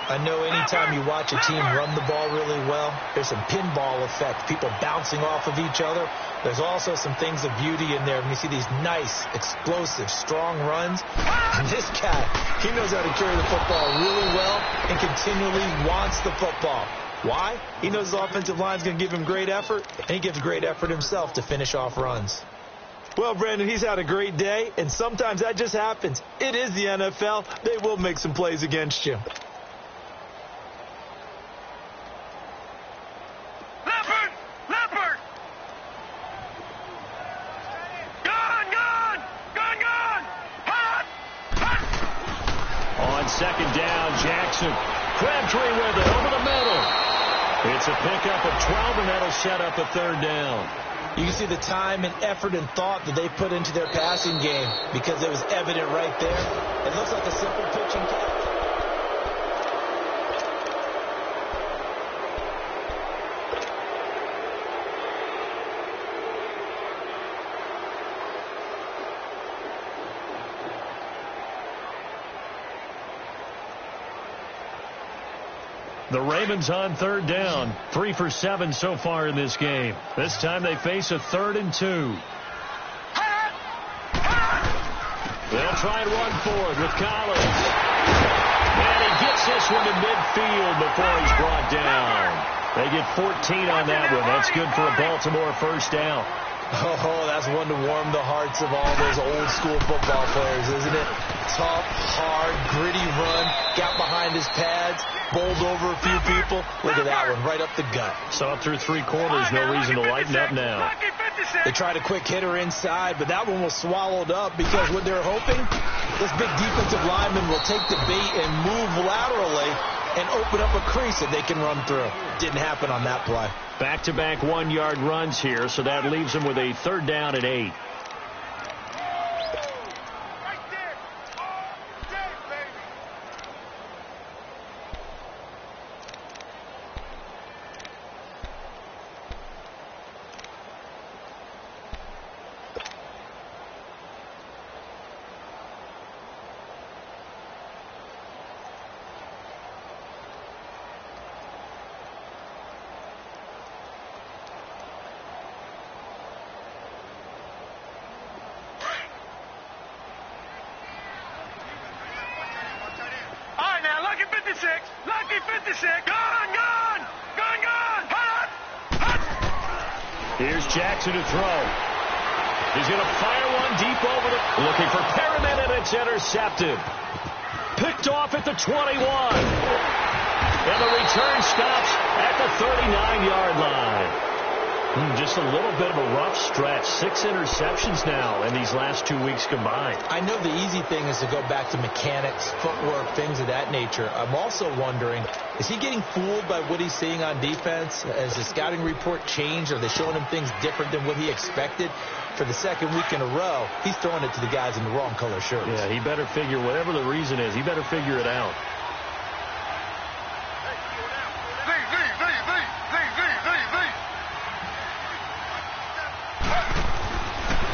I know anytime you watch a team run the ball really well, there's some pinball effect, people bouncing off of each other. There's also some things of beauty in there when you see these nice, explosive, strong runs. And this guy, he knows how to carry the football really well and continually wants the football. Why? He knows his offensive line is going to give him great effort, and he gives great effort himself to finish off runs. Well, Brandon, he's had a great day, and sometimes that just happens. It is the NFL. They will make some plays against you. On 2nd down, Jackson. Crabtree with it over the middle. It's a pickup of 12, and that'll set up a third down. You can see the time and effort and thought that they put into their passing game because it was evident right there. It looks like a simple pitching catch. The Ravens on third down. 3 for 7 so far in this game. This time they face a 3rd and 2. They'll try and run forward with Collins. And he gets this one to midfield before he's brought down. They get 14 on that one. That's good for a Baltimore first down. Oh, that's one to warm the hearts of all those old school football players, isn't it? Tough, hard, gritty run, got behind his pads, bowled over a few people. Look at that one, right up the gut. Saw through 3 quarters, no reason to lighten up now. They tried a quick hitter inside, but that one was swallowed up because what they're hoping, this big defensive lineman will take the bait and move laterally and open up a crease that they can run through. Didn't happen on that play. Back-to-back 1-yard runs here, so that leaves them with a 3rd down and 8. Lucky 56. Gone. Hot. Here's Jackson to throw. He's going to fire one deep over the... Looking for Perriman, and it's intercepted. Picked off at the 21. And the return stops at the 39-yard line. Just a little bit of a rough stretch. 6 interceptions now in these last 2 weeks combined. I know the easy thing is to go back to mechanics, footwork, things of that nature. I'm also wondering, is he getting fooled by what he's seeing on defense? Has the scouting report changed? Are they showing him things different than what he expected? For the 2nd week in a row, he's throwing it to the guys in the wrong color shirts. Yeah, he better figure, whatever the reason is, he better figure it out.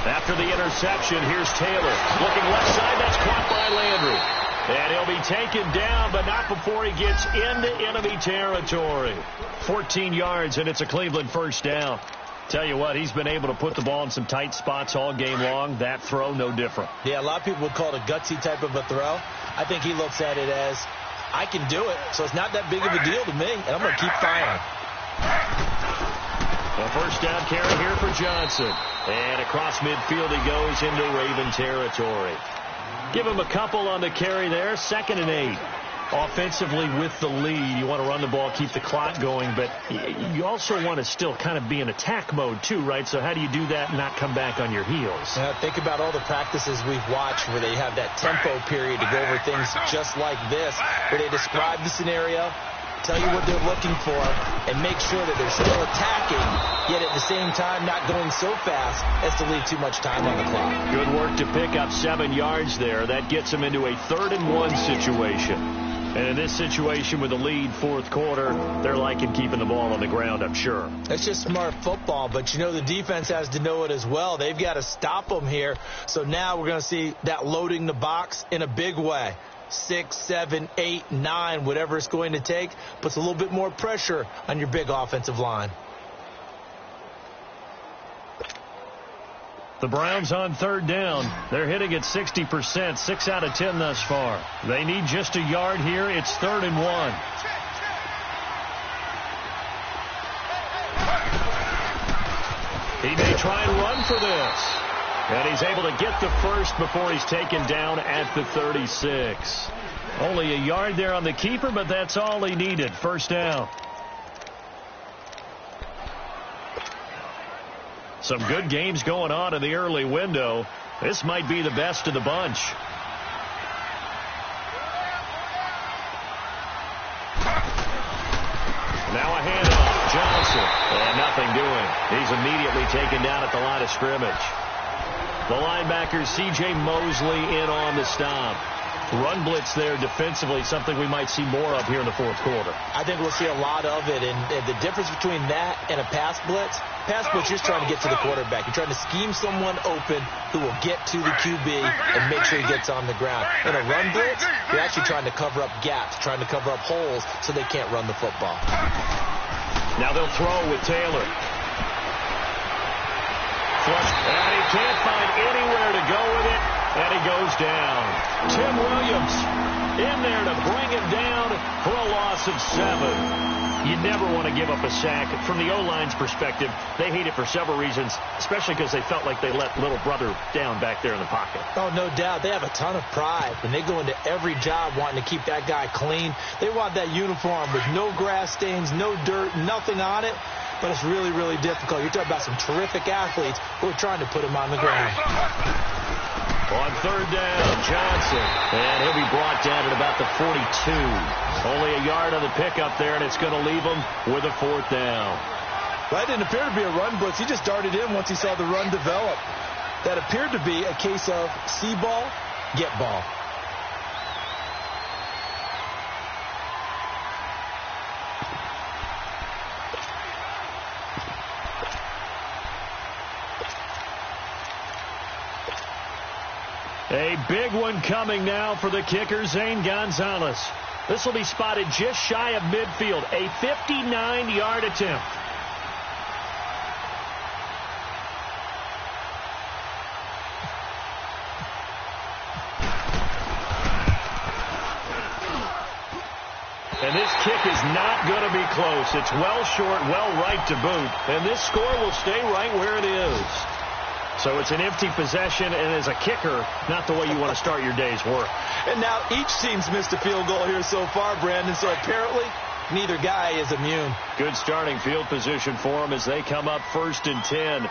After the interception, here's Taylor. Looking left side, that's caught by Landry. And he'll be taken down, but not before he gets into enemy territory. 14 yards, and it's a Cleveland first down. Tell you what, he's been able to put the ball in some tight spots all game long. That throw, no different. Yeah, a lot of people would call it a gutsy type of a throw. I think he looks at it as, I can do it, so it's not that big of a deal to me, and I'm going to keep firing. A first down carry here for Johnson. And across midfield he goes into Raven territory. Give him a couple on the carry there. 2nd and 8. Offensively with the lead, you want to run the ball, keep the clock going, but you also want to still kind of be in attack mode too, right? So how do you do that and not come back on your heels? Think about all the practices we've watched where they have that tempo period to go over things just like this, where they describe the scenario, tell you what they're looking for, and make sure that they're still attacking, yet at the same time not going so fast as to leave too much time on the clock. Good work to pick up 7 yards there. That gets them into a 3rd and 1 situation. And in this situation with the lead 4th quarter, they're liking keeping the ball on the ground, I'm sure. It's just smart football, but you know the defense has to know it as well. They've got to stop them here. So now we're going to see that loading the box in a big way. 6, 7, 8, 9, whatever it's going to take, puts a little bit more pressure on your big offensive line. The Browns on 3rd down. They're hitting at 60%, 6 out of 10 thus far. They need just a yard here. It's 3rd and 1. He may try and run for this. And he's able to get the first before he's taken down at the 36. Only a yard there on the keeper, but that's all he needed. First down. Some good games going on in the early window. This might be the best of the bunch. Now a handoff. Johnson. And nothing doing. He's immediately taken down at the line of scrimmage. The linebacker, C.J. Mosley, in on the stop. Run blitz there defensively, something we might see more of here in the fourth quarter. I think we'll see a lot of it, and the difference between that and a pass blitz, you're just trying to get to the quarterback. You're trying to scheme someone open who will get to the QB and make sure he gets on the ground. In a run blitz, you're actually trying to cover up gaps, trying to cover up holes so they can't run the football. Now they'll throw with Taylor. Flush, and he can't find anywhere to go with it, and he goes down. Tim Williams in there to bring him down for a loss of 7. You never want to give up a sack. From the O-line's perspective, they hate it for several reasons, especially because they felt like they let little brother down back there in the pocket. Oh, no doubt. They have a ton of pride. When they go into every job wanting to keep that guy clean, they want that uniform with no grass stains, no dirt, nothing on it. But it's really, really difficult. You're talking about some terrific athletes who are trying to put him on the ground. On third down, Johnson. And he'll be brought down at about the 42. Only a yard on the pickup there, and it's going to leave him with a fourth down. That didn't appear to be a run blitz. He just darted in once he saw the run develop. That appeared to be a case of see ball, get ball. A big one coming now for the kicker, Zane Gonzalez. This will be spotted just shy of midfield. A 59-yard attempt. And this kick is not going to be close. It's well short, well right to boot. And this score will stay right where it is. So it's an empty possession, and as a kicker, not the way you want to start your day's work. And now each team's missed a field goal here so far, Brandon, so apparently neither guy is immune. Good starting field position for them as they come up 1st and 10.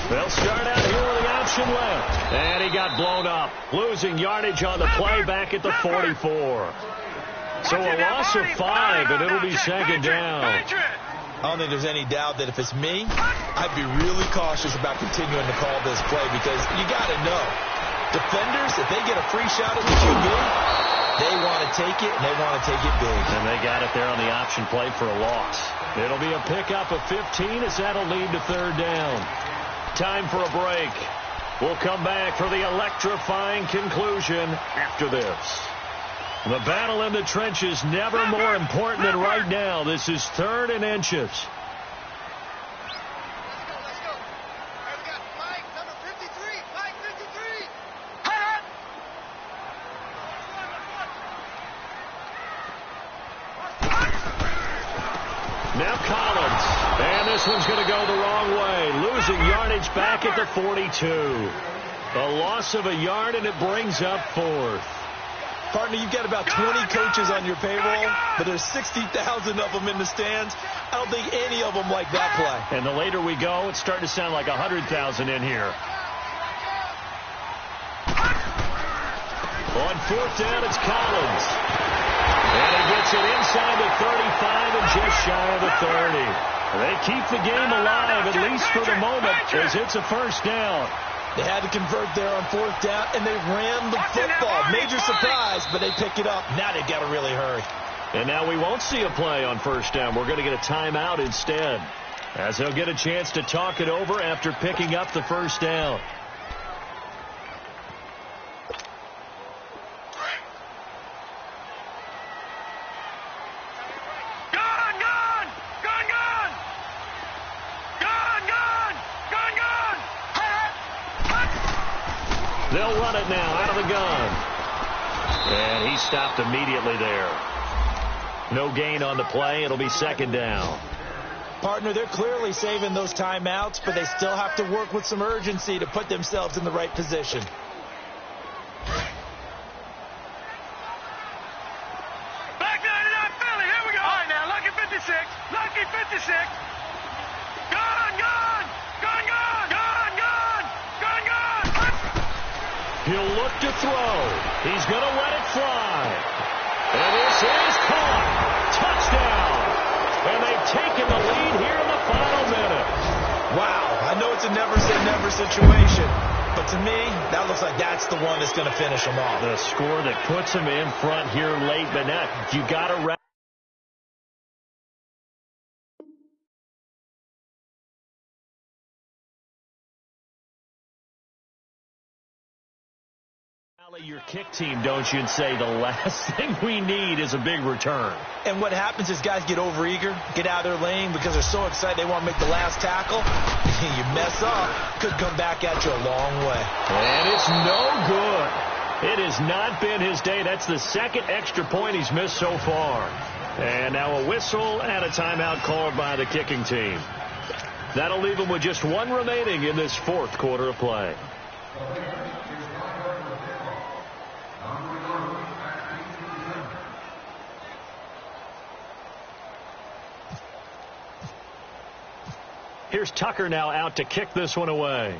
They'll start out here with the option left. And he got blown up, losing yardage on the play back at the 44. So a loss of 5, and it'll be second down. I don't think there's any doubt that if it's me, I'd be really cautious about continuing to call this play because you got to know, defenders, if they get a free shot at the QB, they want to take it, and they want to take it big. And they got it there on the option play for a loss. It'll be a pickup of 15 as that'll lead to third down. Time for a break. We'll come back for the electrifying conclusion after this. The battle in the trenches never more important than right now. This is 3rd and inches. Let's go. Hey, we got Mike, number 53. Mike, 53. Hut! Now Collins. And this one's going to go the wrong way. Losing yardage back at the 42. A loss of a yard, and it brings up 4th. Partner, you've got about 20 coaches on your payroll, but there's 60,000 of them in the stands. I don't think any of them like that play. And the later we go, it's starting to sound like 100,000 in here. On 4th down, it's Collins. And he gets it inside the 35 and just shy of the 30. They keep the game alive, at least for the moment, as it's a first down. They had to convert there on 4th down, and they ran the football. Major surprise, but they pick it up. Now they've got to really hurry. And now we won't see a play on 1st down. We're going to get a timeout instead, as they'll get a chance to talk it over after picking up the 1st down. They'll run it now out of the gun. And he stopped immediately there. No gain on the play. It'll be 2nd down. Partner, they're clearly saving those timeouts, but they still have to work with some urgency to put themselves in the right position. Back 99 Philly. Here we go. All right, now, lucky 56. Lucky 56. Gun, gun. Gun, gun. Gun, gun. Gun, gun. He'll look to throw. He's going to let it fly. And this is caught. Touchdown. And they've taken the lead here in the final minute. Wow, I know it's a never-say-never situation, but to me, that looks like that's the one that's going to finish them off. The score that puts them in front here late, but now you got to your kick team, don't you, and say the last thing we need is a big return. And what happens is guys get overeager, get out of their lane because they're so excited they want to make the last tackle. You mess up, could come back at you a long way. And it's no good. It has not been his day. That's the second extra point he's missed so far. And now a whistle and a timeout called by the kicking team. That'll leave him with just one remaining in this fourth quarter of play. Here's Tucker now out to kick this one away.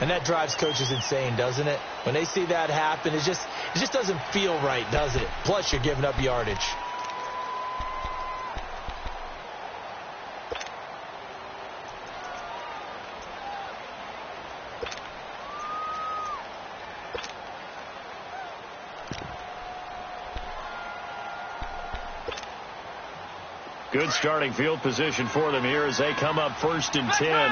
And that drives coaches insane, doesn't it? When they see that happen, it just doesn't feel right, does it? Plus, you're giving up yardage. Good starting field position for them here as they come up 1st and 10. And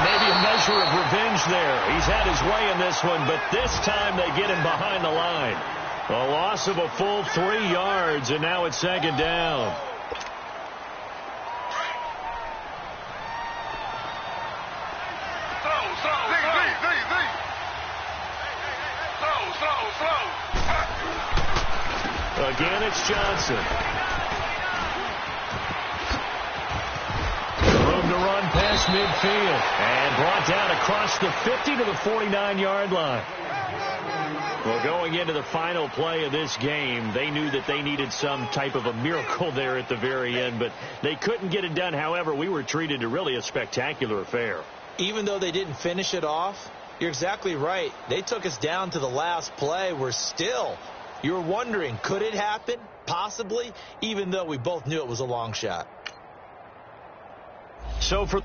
maybe a measure of revenge there. He's had his way in this one, but this time they get him behind the line. A loss of a full 3 yards, and now it's 2nd down. Again, it's Johnson. Room to run past midfield. And brought down across the 50 to the 49-yard line. Well, going into the final play of this game, they knew that they needed some type of a miracle there at the very end, but they couldn't get it done. However, we were treated to really a spectacular affair. Even though they didn't finish it off, you're exactly right. They took us down to the last play. We're still... You're wondering, could it happen? Possibly, even though we both knew it was a long shot. So for